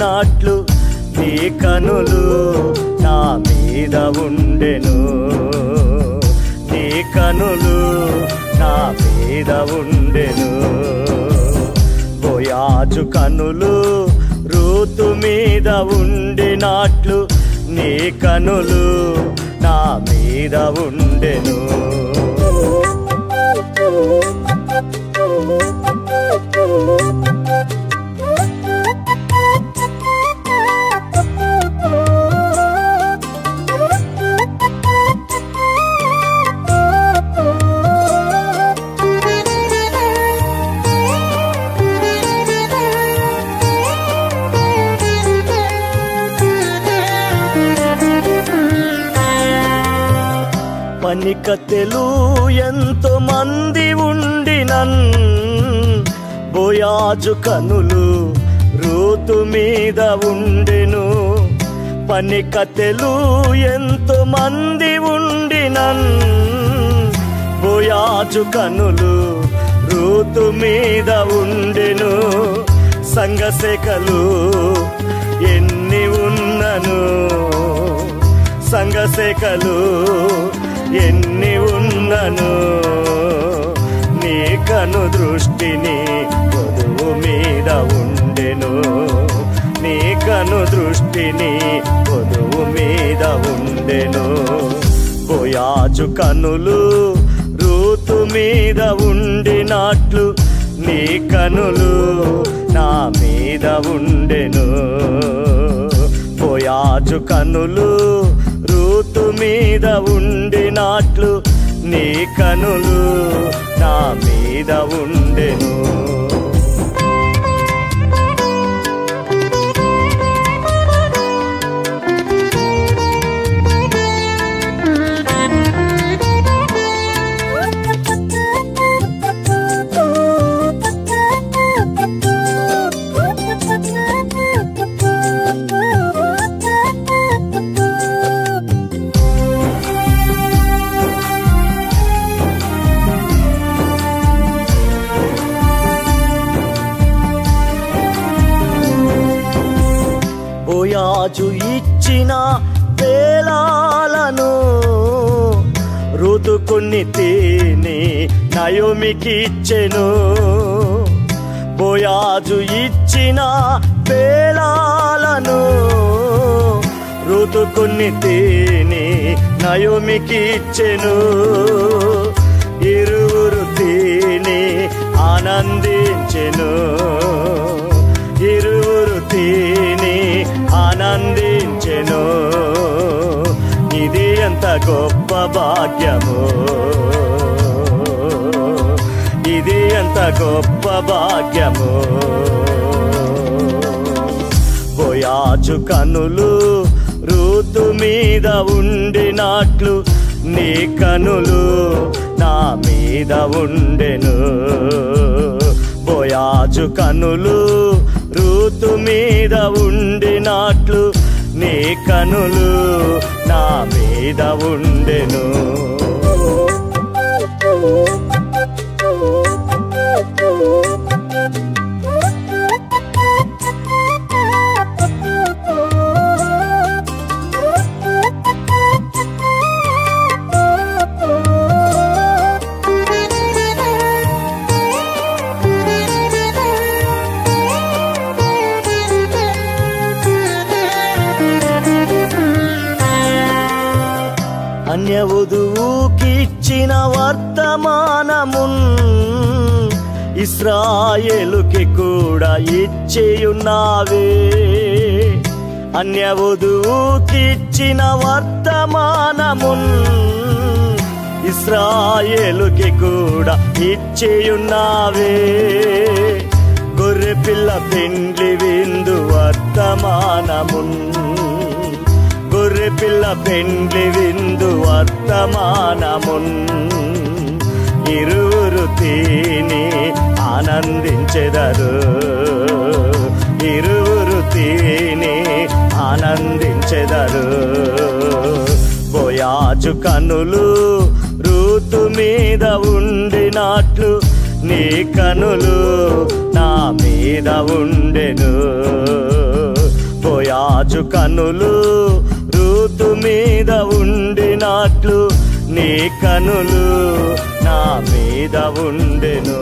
ఉండినాట్లు నీ కనులు నా మీద ఉండెను నీ కనులు నా మీద ఉండెను బోయాజు కనులు రూతు మీద ఉండినాట్లు నీ కనులు నా మీద ఉండెను పనికత్తెలు ఎంతో మంది ఉండినన్ బోయాజు కనులు రూతు మీద ఉండెను పనికత్తెలు ఎంతో మంది ఉండినన్ బోయాజు కనులు రూతు మీద ఉండెను సంఘశేఖలు ఎన్ని ఉన్నను సంఘశేఖలు ఎన్ని ఉన్నను నీ కను దృష్టిని వధువు మీద ఉండెను నీ కను దృష్టిని వధువు మీద ఉండెను బోయాజు కనులు రూతు మీద ఉండినాట్లు నీ కనులు నా మీద ఉండెను బోయాజు కనులు రూతు మీద ఉండినాట్లు నీ కనులు నా మీద ఉండెను బోయాజు ఇచ్చిన పేలాలను ఋతు కొన్ని తిని నయోమికి ఇచ్చెను బోయాజు ఇచ్చిన పేలాలను ఋతు కొన్ని తిని నయోమికి ఇచ్చెను ఇరువురు తిని ఆనందించెను ఇరువురు తిని ఆనందించెను ఇది ఎంత గొప్ప భాగ్యము ఇది ఎంత గొప్ప భాగ్యము బోయాజు కనులు రూతు మీద ఉండినాట్లు నీ కనులు నా మీద ఉండెను బోయాజు కనులు రూతు మీద ఉండినాట్లు నీ కనులు నా మీద ఉండెను అన్యవధువుకిచ్చిన వర్తమానమున్ ఇశ్రాయేలుకి కూడా ఇచ్చియున్నావే అన్యవధువుకిచ్చిన వర్తమానమున్ ఇశ్రాయేలుకి కూడా ఇచ్చియున్నావే గొర్రె పిల్ల పెండ్లి విందు వర్తమానమున్ గొర్రె పిల్ల పెండ్లి విందు వర్తమానమున్ ఇరువురు తిని ఆనందించెదరు ఇరువురు తిని ఆనందించెదరు బోయాజు కనులు రూతు మీద ఉండినాట్లు నీ కనులు నా మీద ఉండెను కనులు రూతు మీద ఉండినట్లు నీ కనులు నా మీద ఉండెను.